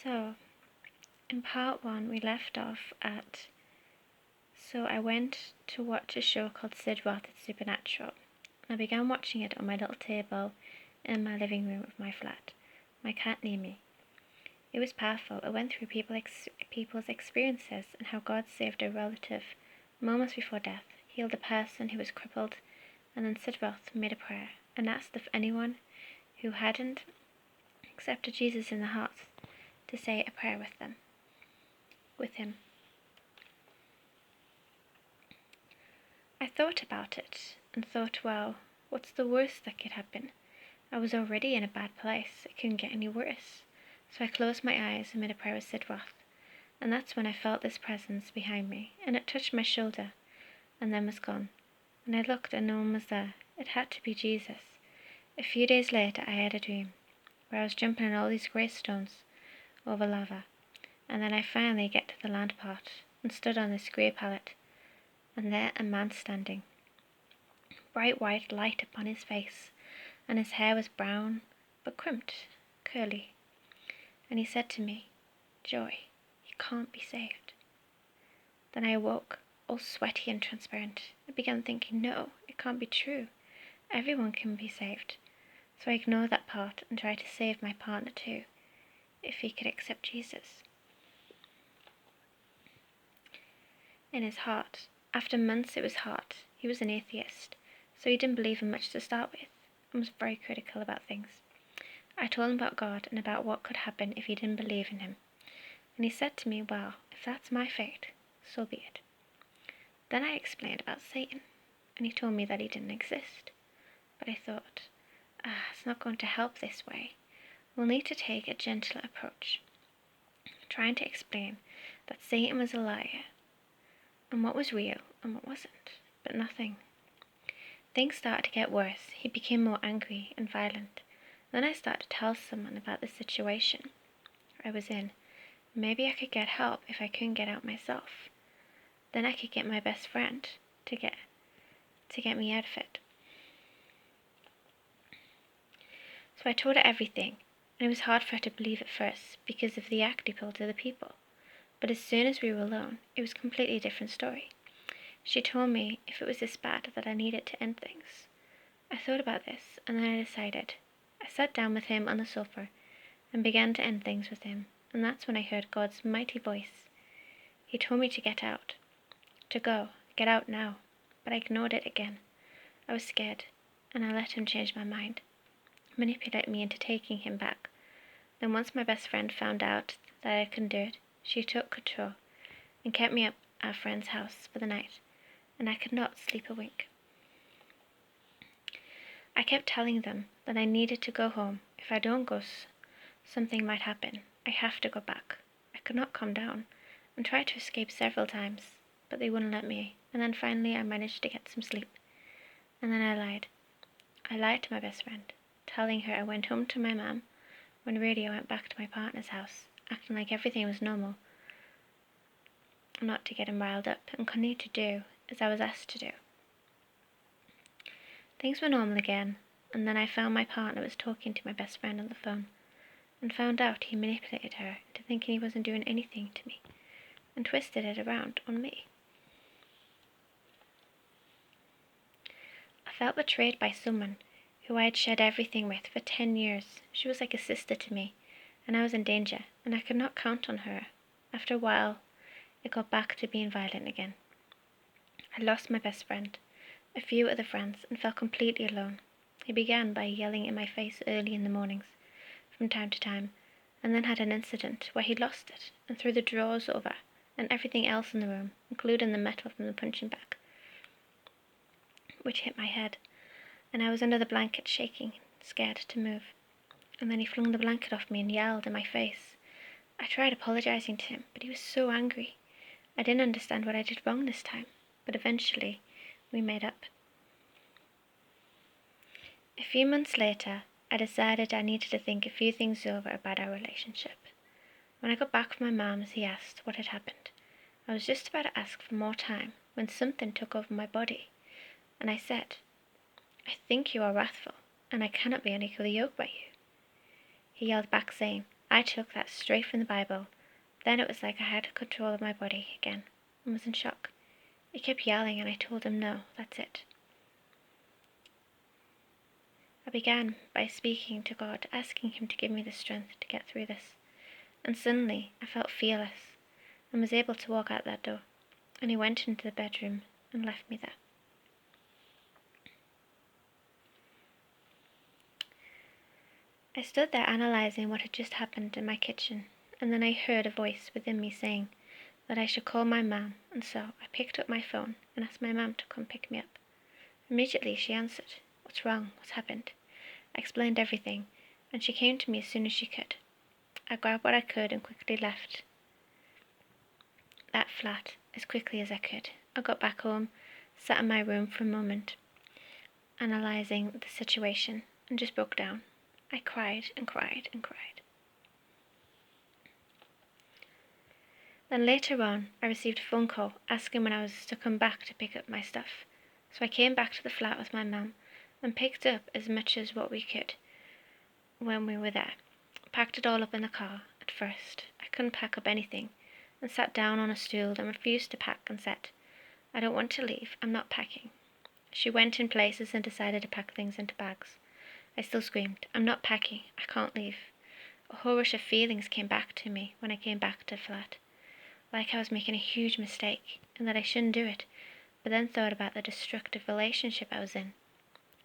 So, in part one, we left off at. So, I went to watch a show called Sid Roth's Supernatural. I began watching it on my little table in my living room of my flat, my cat near me. It was powerful. It went through people's experiences and how God saved a relative moments before death, healed a person who was crippled, and then Sid Roth made a prayer and asked if anyone who hadn't accepted Jesus in the heart to say a prayer with him. I thought about it and thought, well, what's the worst that could happen? I was already in a bad place. It couldn't get any worse. So I closed my eyes and made a prayer with Sid Roth. And that's when I felt this presence behind me, and it touched my shoulder, and then was gone. And I looked and no one was there. It had to be Jesus. A few days later I had a dream, where I was jumping on all these grey stones over lava. And then I finally get to the land part, and stood on this grey pallet, and there a man standing. Bright white light upon his face, and his hair was brown, but crimped, curly. And he said to me, "Joy, you can't be saved." Then I awoke, all sweaty and transparent. I began thinking, no, it can't be true. Everyone can be saved. So I ignored that part and tried to save my partner too, if he could accept Jesus. In his heart, after months it was hard. He was an atheist, so he didn't believe in much to start with, and was very critical about things. I told him about God and about what could happen if he didn't believe in him. And he said to me, well, if that's my fate, so be it. Then I explained about Satan, and he told me that he didn't exist. But I thought, it's not going to help this way. We'll need to take a gentler approach, trying to explain that Satan was a liar, and what was real and what wasn't, but nothing. Things started to get worse. He became more angry and violent. Then I started to tell someone about the situation I was in. Maybe I could get help if I couldn't get out myself. Then I could get my best friend to get me out of it. So I told her everything, and it was hard for her to believe at first because of the act he pulled to the people. But as soon as we were alone, it was a completely different story. She told me if it was this bad that I needed to end things. I thought about this, and then I decided. I sat down with him on the sofa and began to end things with him, and that's when I heard God's mighty voice. He told me to get out, to go, get out now, but I ignored it again. I was scared, and I let him change my mind, manipulate me into taking him back. Then once my best friend found out that I couldn't do it, she took control and kept me at our friend's house for the night, and I could not sleep a wink. I kept telling them that I needed to go home. If I don't go, something might happen. I have to go back. I could not calm down and tried to escape several times, but they wouldn't let me, and then finally I managed to get some sleep. And then I lied. I lied to my best friend, telling her I went home to my mum when really I went back to my partner's house, acting like everything was normal, not to get him riled up, and continued to do as I was asked to do. Things were normal again, and then I found my partner was talking to my best friend on the phone, and found out he manipulated her into thinking he wasn't doing anything to me, and twisted it around on me. I felt betrayed by someone who I had shared everything with for 10 years. She was like a sister to me, and I was in danger, and I could not count on her. After a while, it got back to being violent again. I lost my best friend, a few other friends, and felt completely alone. He began by yelling in my face early in the mornings, from time to time, and then had an incident where he lost it and threw the drawers over and everything else in the room, including the metal from the punching bag, which hit my head, and I was under the blanket shaking, scared to move. And then he flung the blanket off me and yelled in my face. I tried apologizing to him, but he was so angry. I didn't understand what I did wrong this time, but eventually we made up. A few months later, I decided I needed to think a few things over about our relationship. When I got back from my mum's, he asked what had happened. I was just about to ask for more time when something took over my body, and I said, "I think you are wrathful, and I cannot be unequally yoked by you." He yelled back saying, I took that straight from the Bible. Then it was like I had control of my body again and was in shock. He kept yelling and I told him no, that's it. I began by speaking to God, asking him to give me the strength to get through this. And suddenly I felt fearless and was able to walk out that door. And he went into the bedroom and left me there. I stood there analysing what had just happened in my kitchen, and then I heard a voice within me saying that I should call my mum, and so I picked up my phone and asked my mum to come pick me up. Immediately she answered. What's wrong? What's happened? I explained everything, and she came to me as soon as she could. I grabbed what I could and quickly left that flat as quickly as I could. I got back home, sat in my room for a moment, analysing the situation, and just broke down. I cried and cried and cried. Then later on, I received a phone call asking when I was to come back to pick up my stuff. So I came back to the flat with my mum and picked up as much as what we could when we were there. Packed it all up in the car. At first, I couldn't pack up anything and sat down on a stool and refused to pack and said, I don't want to leave, I'm not packing. She went in places and decided to pack things into bags. I still screamed, I'm not packing, I can't leave. A whole rush of feelings came back to me when I came back to the flat. Like I was making a huge mistake and that I shouldn't do it, but then thought about the destructive relationship I was in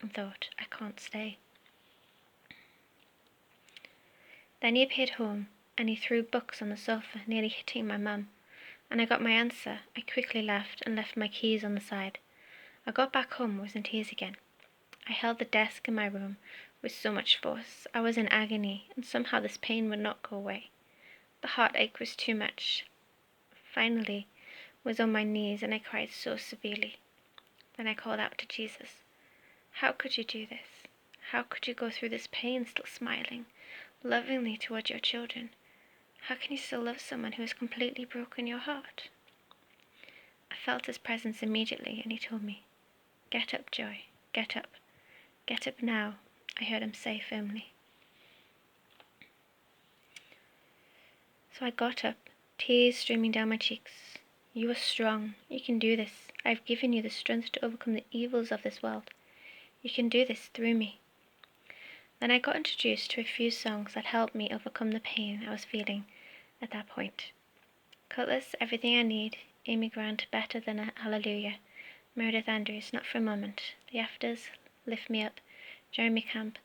and thought, I can't stay. Then he appeared home and he threw books on the sofa, nearly hitting my mum, and I got my answer. I quickly left and left my keys on the side. I got back home and was in tears again. I held the desk in my room with so much force. I was in agony, and somehow this pain would not go away. The heartache was too much. Finally, was on my knees and I cried so severely. Then I called out to Jesus. How could you do this? How could you go through this pain still smiling, lovingly toward your children? How can you still love someone who has completely broken your heart? I felt his presence immediately and he told me, Get up, Joy, get up. Get up now, I heard him say firmly. So I got up, tears streaming down my cheeks. You are strong. You can do this. I've given you the strength to overcome the evils of this world. You can do this through me. Then I got introduced to a few songs that helped me overcome the pain I was feeling at that point. Cutlass, Everything I Need, Amy Grant, Better Than a Hallelujah, Meredith Andrews, Not for a Moment, The Afters, Lift Me Up, Jeremy Camp,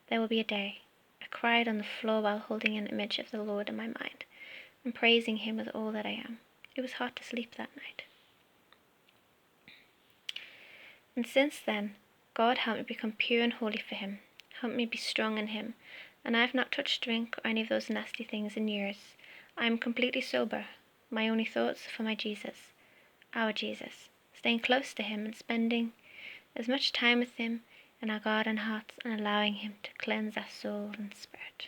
There Will Be a Day. I cried on the floor while holding an image of the Lord in my mind and praising him with all that I am. It was hard to sleep that night. And since then, God helped me become pure and holy for him, helped me be strong in him, and I have not touched drink or any of those nasty things in years. I am completely sober. My only thoughts are for my Jesus, our Jesus, staying close to him and spending as much time with him in our garden hearts and allowing him to cleanse our soul and spirit.